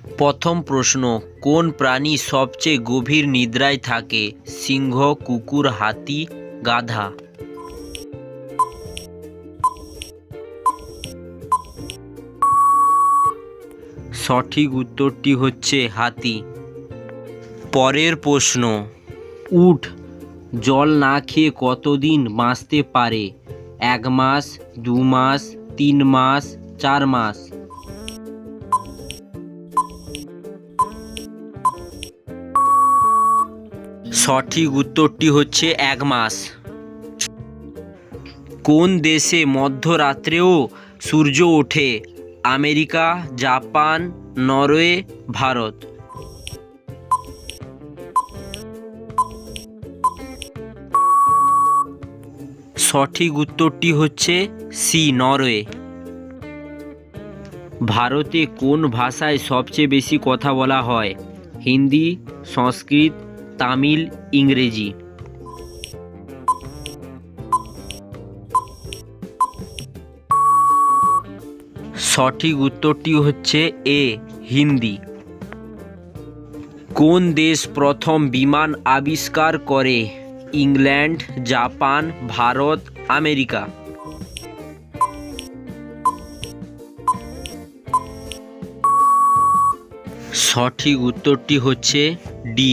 প্রথম প্রশ্ন, কোন প্রাণী সবচেয়ে গভীর নিদ্রায় থাকে? সিংহ, কুকুর, হাতি, গাধা? সঠিক উত্তরটি হচ্ছে হাতি। পরের প্রশ্ন, উট জল না খেয়ে কতদিন বাঁচতে পারে? 1 মাস, 2 মাস, 3 মাস, 4 মাস? সঠিক উত্তরটি হচ্ছে 1 মাস। কোন দেশে মধ্যরাত্রেও সূর্য ওঠে? America, Japan, Norway, Bharat? সঠিক উত্তরটি হচ্ছে সি, নরওয়ে। ভারতে কোন ভাষায় সবচেয়ে বেশি কথা বলা হয়? হিন্দি, সংস্কৃত, তামিল, ইংরেজি? সঠিক উত্তরটি হচ্ছে এ, হিন্দি। কোন দেশ প্রথম বিমান আবিষ্কার করে? England, Japan, Bharat, America? সঠিক উত্তরটি হচ্ছে ডি,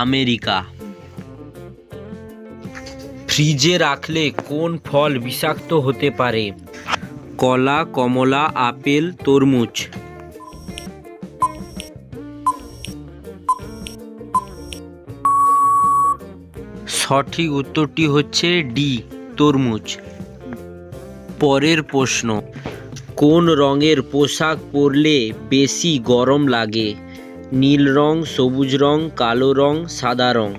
আমেরিকা। ফ্রিজে রাখলে কোন ফল বিষাক্ত হতে পারে? কলা, কমলা, আপেল, তরমুজ? সঠিক উত্তরটি হচ্ছে ডি, তরমুজ। পরের প্রশ্ন, কোন রঙের পোশাক পরলে বেশি গরম লাগে? নীল রং, সবুজ রং, কালো রং, সাদা রং?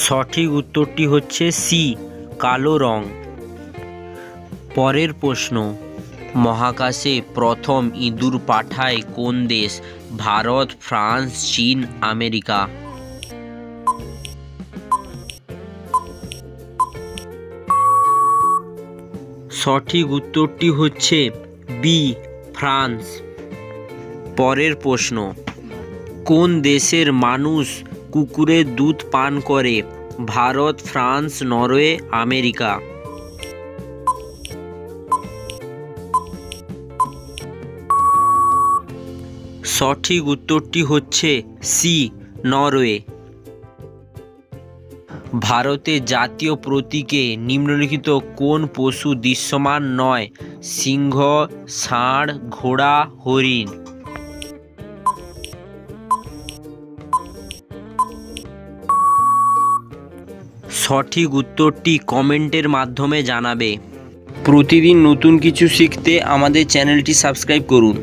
সঠিক উত্তরটি হচ্ছে সি, কালো রং। পরের প্রশ্ন, মহাকাশে প্রথম ইঁদুর পাঠায় কোন দেশ? ভারত, ফ্রান্স, চীন, আমেরিকা? সঠিক উত্তরটি হচ্ছে বি, ফ্রান্স। পরের প্রশ্ন, কোন দেশের মানুষ কুকুরের দুধ পান করে? Bharat, France, Norway, America? সঠিক উত্তরটি হচ্ছে সি, নরওয়ে। ভারতের জাতীয় প্রতীকে নিম্নলিখিত কোন পশু দৃশ্যমান নয়? সিংহ, ষাঁড়, ঘোড়া, হরিণ? সঠিক উত্তরটি কমেন্টের মাধ্যমে জানাবে। প্রতিদিন নতুন কিছু শিখতে আমাদের চ্যানেলটি সাবস্ক্রাইব করুন।